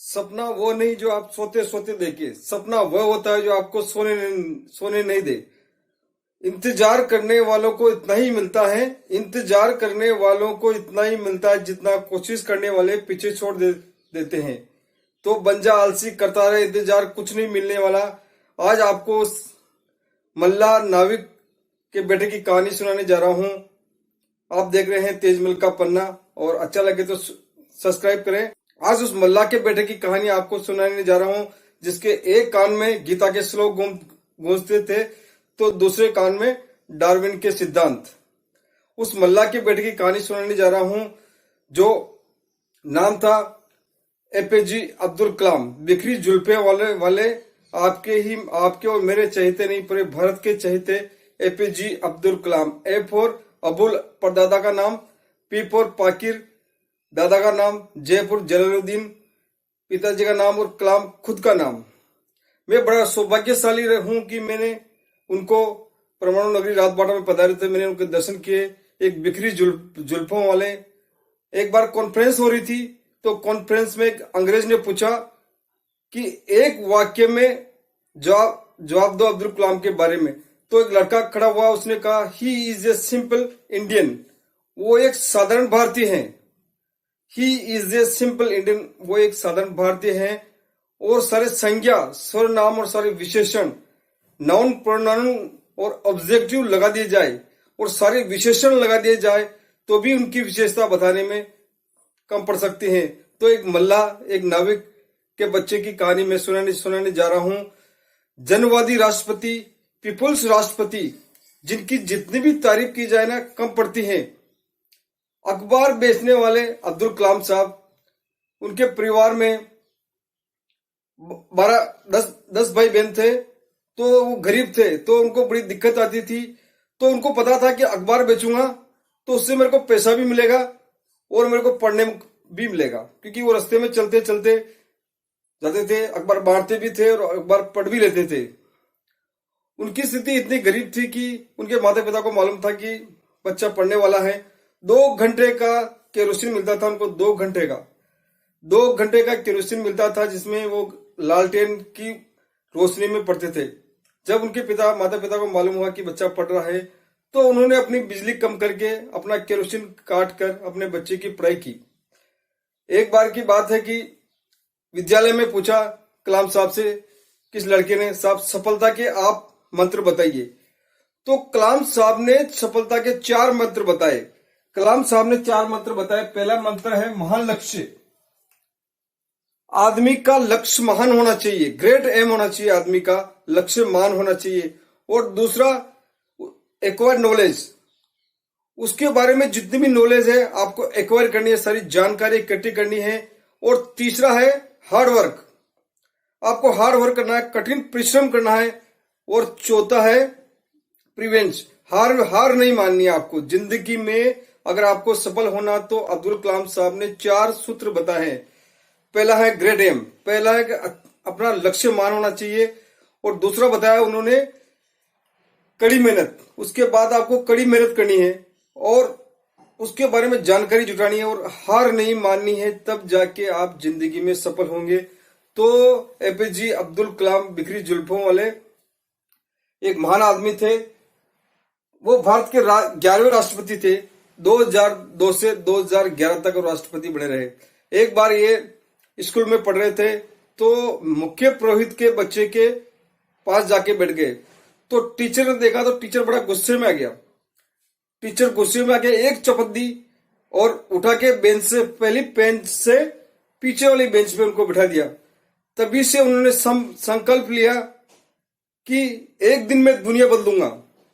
सपना वो नहीं जो आप सोते सोते देखे, सपना वह होता है जो आपको सोने नहीं दे। इंतजार करने वालों को इतना ही मिलता है, इंतजार करने वालों को इतना ही मिलता है जितना कोशिश करने वाले पीछे छोड़ देते हैं। तो बन जा आलसी, करता रहे इंतजार, कुछ नहीं मिलने वाला। आज आपको उस मल्ला नाविक के बेटे की कहानी सुनाने जा रहा हूं। आप देख रहे हैं तेजमल का पन्ना, और अच्छा लगे तो सब्सक्राइब करें। आज उस मल्ला के बेटे की कहानी आपको सुनाने जा रहा हूं, जिसके एक कान में गीता के श्लोक गूंजते थे तो दूसरे कान में डार्विन के सिद्धांत। उस मल्ला के बेटे की कहानी सुनाने जा रहा हूं, जो नाम था एपीजे अब्दुल कलाम। बिखरी जुल्फे वाले आपके और मेरे चहेते नहीं, पूरे भारत के चहेते एपीजे अब्दुल कलाम। ए फॉर अबुल, परदादा का नाम; पी फॉर पाकिर, दादा का नाम; जे फॉर जलालुद्दीन, पिताजी का नाम; और कलाम खुद का नाम। मैं बड़ा सौभाग्यशाली हूं कि मैंने उनको परमाणु नगरी राजबाड़ा में पधारे थे, मैंने उनके दर्शन किए। एक बिखरी जुल्फों वाले। एक बार कॉन्फ्रेंस हो रही थी, तो कॉन्फ्रेंस में एक अंग्रेज ने पूछा कि एक वाक्य में जवाब दो अब्दुल कलाम के बारे में। तो एक लड़का खड़ा हुआ, उसने कहा, he is a simple Indian. वो एक साधारण भारतीय हैं। He is a simple Indian, वो एक साधारण भारतीय हैं। और सारे संज्ञा, सर्वनाम और सारे विशेषण, नाउन, प्रोनाउन और ऑब्जेक्टिव लगा दिए जाए और सारे विशेषण लगा दिए जाए तो भी उनकी विशेषता बताने में कम पड़ सकती है। तो एक मल्ला, एक नाविक के बच्चे की कहानी में सुनाने जा रहा हूं। जनवादी राष्ट्रपति, पीपुल्स राष्ट्रपति, जिनकी जितनी भी तारीफ की जाए ना कम पड़ती है। अखबार बेचने वाले अब्दुल कलाम साहब, उनके परिवार में 10 भाई बहन थे, तो वो गरीब थे, तो उनको बड़ी दिक्कत आती थी। तो उनको पता था कि अखबार बेचूंगा तो उससे मेरे को पैसा भी मिलेगा और मेरे को पढ़ने भी मिलेगा, क्योंकि वो रास्ते में चलते चलते जाते थे, अखबार बांटते भी थे और अखबार पढ़ भी लेते थे। उनकी स्थिति इतनी गरीब थी कि उनके माता पिता को मालूम था कि बच्चा पढ़ने वाला है। 2 घंटे का केरोसिन मिलता था उनको, 2 घंटे का केरोसिन मिलता था, जिसमें वो लालटेन की रोशनी में पढ़ते थे। जब उनके माता पिता को मालूम हुआ कि बच्चा पढ़ रहा है, तो उन्होंने अपनी बिजली कम करके अपना केरोसिन काट कर अपने बच्चे की पढ़ाई की। एक बार की बात है कि विद्यालय में पूछा कलाम साहब से, किस लड़के ने, साहब सफलता के आप मंत्र बताइए। तो कलाम साहब ने सफलता के 4 मंत्र बताए। कलाम साहब ने 4 मंत्र बताए। पहला मंत्र है महान लक्ष्य। आदमी का लक्ष्य महान होना चाहिए, ग्रेट एम होना चाहिए, आदमी का लक्ष्य महान होना चाहिए। और दूसरा एक्वायर नॉलेज, उसके बारे में जितनी भी नॉलेज है आपको एक्वायर करनी है, सारी जानकारी इकट्ठी करनी है। और तीसरा है हार्ड वर्क, आपको हार्ड वर्क करना है, कठिन परिश्रम करना है। और चौथा है प्रिवेंस, हार नहीं माननी है आपको जिंदगी में। अगर आपको सफल होना तो अब्दुल कलाम साहब ने 4 सूत्र बताए हैं। पहला है ग्रेट एम, पहला है कि अपना लक्ष्य मान होना चाहिए। और दूसरा बताया उन्होंने कड़ी मेहनत, उसके बाद आपको कड़ी मेहनत करनी है और उसके बारे में जानकारी जुटानी है और हार नहीं माननी है, तब जाके आप जिंदगी में सफल होंगे। तो एपीजे अब्दुल कलाम बिखरी जुल्फों वाले एक महान आदमी थे। वो भारत के 11वें राष्ट्रपति थे। 2002 से 2011 तक राष्ट्रपति बने रहे। एक बार ये स्कूल में पढ़ रहे थे, तो मुख्य पुरोहित के बच्चे के पास जाके बैठ गए। तो टीचर ने देखा, तो टीचर बड़ा गुस्से में आ गया। टीचर गुस्से में आके एक चपत दी और उठा के बेंच से, पहली बेंच से पीछे वाली बेंच पे उनको बिठा दिया। तभी से उन्होंने संकल्प लिया कि एक दिन में दुनिया बदलूंगा।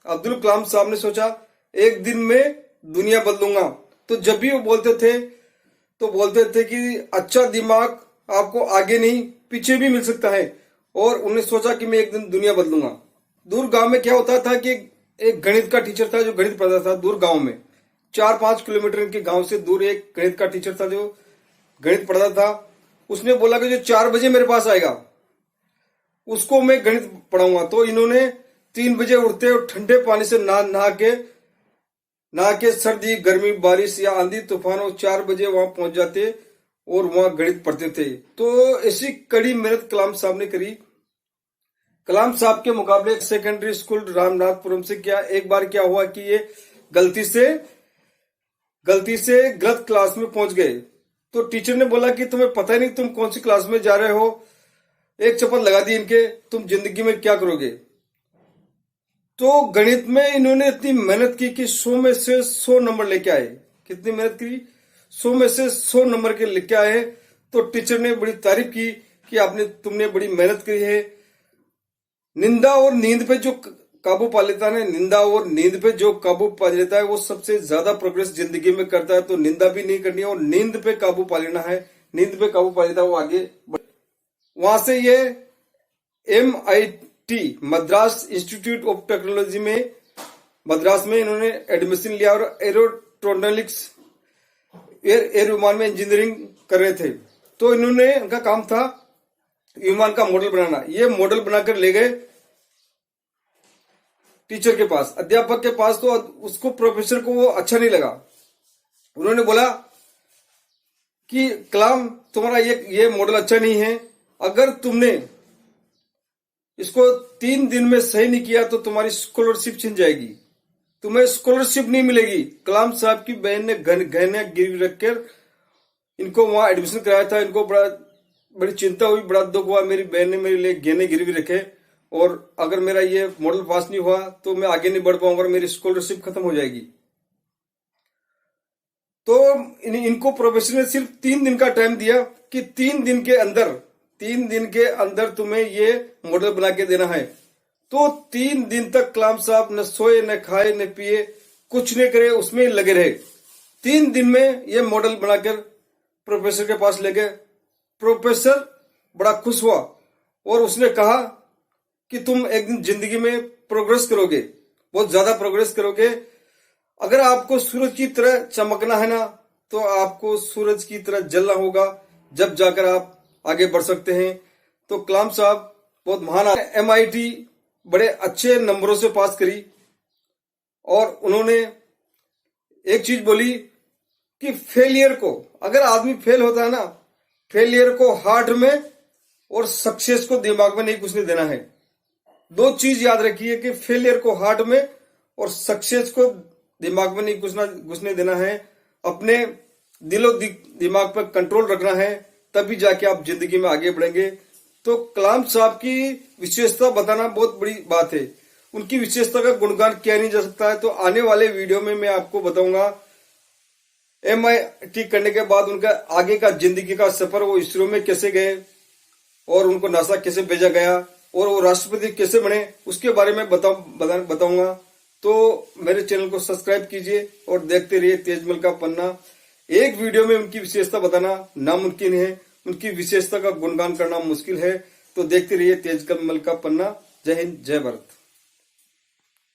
अब्दुल कलाम साहब ने सोचा एक दिन में दुनिया बदलूंगा। तो जब भी वो बोलते थे कि अच्छा दिमाग आपको आगे नहीं पीछे भी मिल सकता है। और उन्होंने सोचा कि मैं एक दिन दुनिया बदलूंगा। दूर गांव में क्या होता था कि एक गणित का टीचर था जो गणित पढ़ाता था। दूर गांव में 4-5 किलोमीटर के गांव से दूर एक गणित का टीचर था जो गणित पढ़ाता था। उसने बोला कि जो 4 बजे मेरे पास आएगा उसको मैं गणित पढ़ाऊंगा। तो इन्होंने 3 बजे उठते और ठंडे पानी से नहा के सर्दी, गर्मी, बारिश या आंधी तूफान, और 4 बजे वहां पहुंच जाते और वहां गणित पढ़ते थे। तो ऐसी कड़ी मेहनत कलाम साहब ने करी। कलाम साहब के मुकाबले सेकेंडरी स्कूल रामनाथपुरम से एक बार क्या हुआ कि ये गलती से गलत क्लास में पहुंच गए। तो टीचर ने बोला कि तुम्हें पता ही नहीं तुम कौन सी क्लास में जा रहे हो, एक चपत लगा दी इनके, तुम जिंदगी में क्या करोगे। तो गणित में इन्होंने इतनी मेहनत की कि 100 में से 100 नंबर लेके आए। कितनी मेहनत की? 100 में से 100 नंबर के लेके आए। तो टीचर ने बड़ी तारीफ की कि तुमने बड़ी मेहनत की है। निंदा और नींद पे जो काबू पा लेता है, निंदा और नींद पे जो काबू पा लेता है वो सबसे ज्यादा प्रोग्रेस जिंदगी में करता है। तो निंदा भी नहीं करनी है और नींद पे काबू पा लेना है। नींद पे काबू पा लेता है वो आगे। वहां से ये MIT Madras institute of technology में मद्रास में इन्होंने एडमिशन लिया और एरोट्रोनिक्स एयर विमान में इंजीनियरिंग कर रहे थे। तो उनका काम था विमान का मॉडल बनाना। ये मॉडल बनाकर ले गए टीचर के पास, अध्यापक के पास। तो उसको प्रोफेसर को वो अच्छा नहीं लगा। उन्होंने बोला कि कलाम तुम्हारा ये मॉडल अच्छा नहीं है, अगर तुमने इसको 3 दिन में सही नहीं किया तो तुम्हारी स्कॉलरशिप छिन जाएगी, तुम्हें स्कॉलरशिप नहीं मिलेगी। कलाम साहब की बहन ने गहने गिरवी रखकर इनको वहां एडमिशन कराया था। इनको बड़ी चिंता हुई, बड़ा दुख हुआ, मेरी बहन ने मेरे लिए गहने गिरवी रखे और अगर मेरा ये मॉडल पास नहीं हुआ तो मैं आगे नहीं बढ़ पाऊंगा और मेरी स्कॉलरशिप खत्म हो जाएगी। तो इनको प्रोफेसर ने सिर्फ 3 दिन का टाइम दिया कि 3 दिन के अंदर तुम्हें ये मॉडल बना के देना है। तो 3 दिन तक कलाम साहब न सोए, न खाए, न पिए, कुछ नहीं करे, उसमें लगे रहे। 3 दिन में ये मॉडल बनाकर प्रोफेसर के पास ले गए। प्रोफेसर बड़ा खुश हुआ और उसने कहा कि तुम एक दिन जिंदगी में प्रोग्रेस करोगे, बहुत ज्यादा प्रोग्रेस करोगे। अगर आपको सूरज की तरह चमकना है ना, तो आपको सूरज की तरह जलना होगा, जब जाकर आप आगे बढ़ सकते हैं। तो कलाम साहब बहुत महान MIT बड़े अच्छे नंबरों से पास करी और उन्होंने एक चीज बोली कि फेलियर को, अगर आदमी फेल होता है ना, फेलियर को हार्ट में और सक्सेस को दिमाग में नहीं घुसने देना है। 2 चीज याद रखिए कि फेलियर को हार्ट में और सक्सेस को दिमाग में नहीं घुसने देना है। अपने दिलो दिमाग पर कंट्रोल रखना है, तभी जाके आप जिंदगी में आगे बढ़ेंगे। तो कलाम साहब की विशेषता बताना बहुत बड़ी बात है। उनकी विशेषता का गुणगान किया नहीं जा सकता है। तो आने वाले वीडियो में मैं आपको बताऊंगा MIT करने के बाद उनका आगे का जिंदगी का सफर, वो इसरो में कैसे गए और उनको नासा कैसे भेजा गया और वो राष्ट्रपति कैसे बने, उसके बारे में बताऊंगा। तो मेरे चैनल को सब्सक्राइब कीजिए और देखते रहिए तेजमल का पन्ना। एक वीडियो में उनकी विशेषता बताना नामुमकिन है, उनकी विशेषता का गुणगान करना मुश्किल है। तो देखते रहिए तेजमल का पन्ना। जय हिंद, जय भारत।